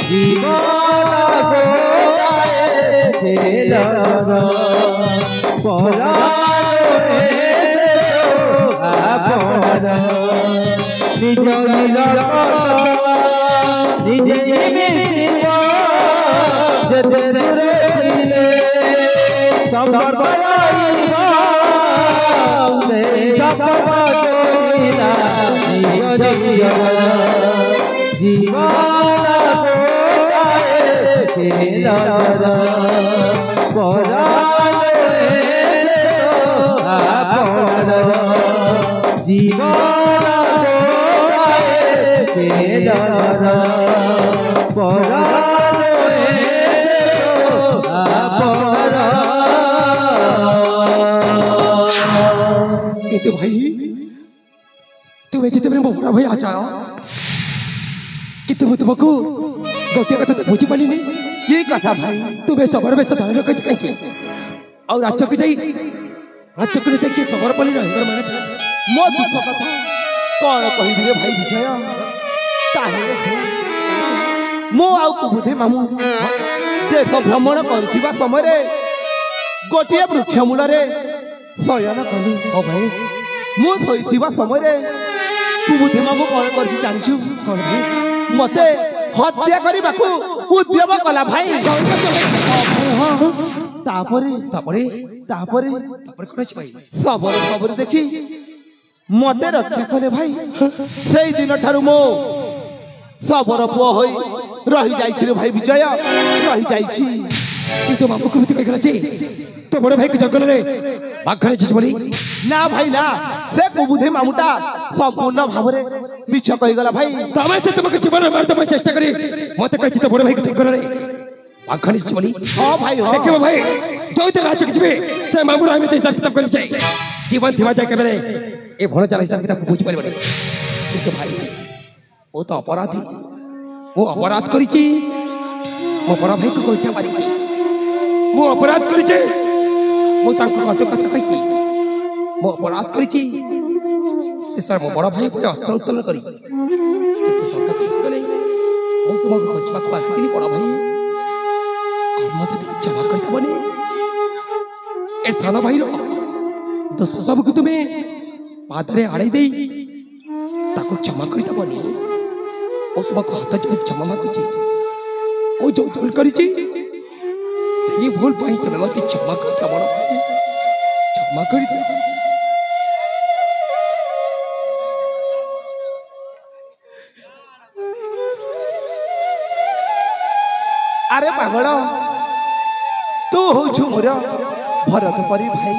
जीवन तो भाई तुम्हें जिते मेरे बड़ा भाई आ जाओ कि तुमको गोटे कथा तो बुझी पाली नहीं की कथा भाई तुम्हें सबर में सदा लोग कहीं और राजक जाई राजक ने जाके सबर पाली नहीं माने मो दुख कथा कौन कहि रे भाई विजय ताहे मो आउ कुबुधे मामू देश भ्रमण करथिबा समय रे गोटे वृक्ष मूल रे शयन कलु ओ भाई मु थोइथिबा समय रे कुबुधे मामू कौन करछि जानिछु कौन भाई मते हत्या करबाकू उद्यम कला भाई तापरे तापरे तापरे तापरे कोन भाई सबर खबर देखी मते रक्षा करे भाई सेई दिन ठारू मो सबर पुओ होई रही जाइछि रे भाई विजय रही जाइछि कि तो बाबू को भी कहला छी तो बड़े भाई के जंगल रे बाघरे छी बोली ना भाई ना से कुबुधे मामुटा संपूर्ण भावरे मिछ कहि गला भाई तमे से तुमके जीवन मार तो चेष्टा करी मते कहछि तो बड़े भाई के जंगल रे बाघरे छी बोली हां भाई हां देखिबो भाई जोते राजक जीवे से मामुरा हम ते सब किताब कर जाई जीवन थिवा जाय करे ए भण चला हिसाब किताब बुझ पारि बने तो भाई ओ तो अपराधी वो अपराध करी छी मो बड़ा भाई को कोइटा मारी मो अपराध करी छी मो ताको कटु कथा कहि मो अपराध करी छी से सर मो बड़ा भाई पर अस्त्र उत्तोलन करी किंतु सत्य कहि गले मो तुमको खोजबा को आसी बड़ा भाई मते क्षमा करता बने ए सानो भाई रो दोष सब को तुम्हें पादरे आड़े दे ताको क्षमा करता बने ओ तुमको हाथ जोड़ी क्षमा मागुची ओ जो भूल करिची सही भूल पाई तो मते क्षमा करता बड़ा क्षमा कर दे अरे पागल तू होछु मोर भरत परी भाई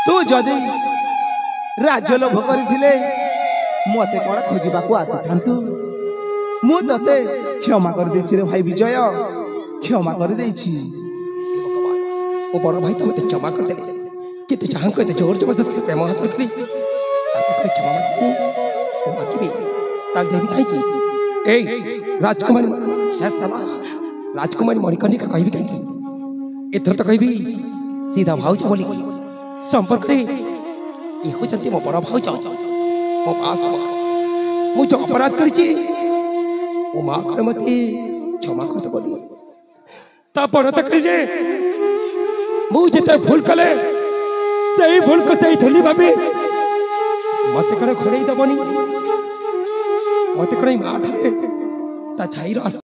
तू जदि राजलोभ करथिले मते कोन खोजिबा को आथांतु मु तते क्षमा कर देछि रे भाई विजय क्षमा कर देछि ओ बड़ भाई तुम ते क्षमा कर देले कि तू चाहं को जोर जबरदस्ती प्रेम हासिल करी ताको क्षमा मांगी ओ मांगी ता देरी थाई की ए राजकुमारी है साला राजकुमारी मणिकर्णिका कहबी कहीं एथर तो कहबी सीधा भाउजा बोली संपर्क रे ई हो जंती मो बड़ भाउजा मो पास मु जो अपराध करिछि ओ मां कर मते क्षमा कर दे बोली ता पर त कहि जे मु जते भूल कले सही भूल को सही धुली भाबी मते करे खड़ेई दबनी मते करे माठरे ता छाई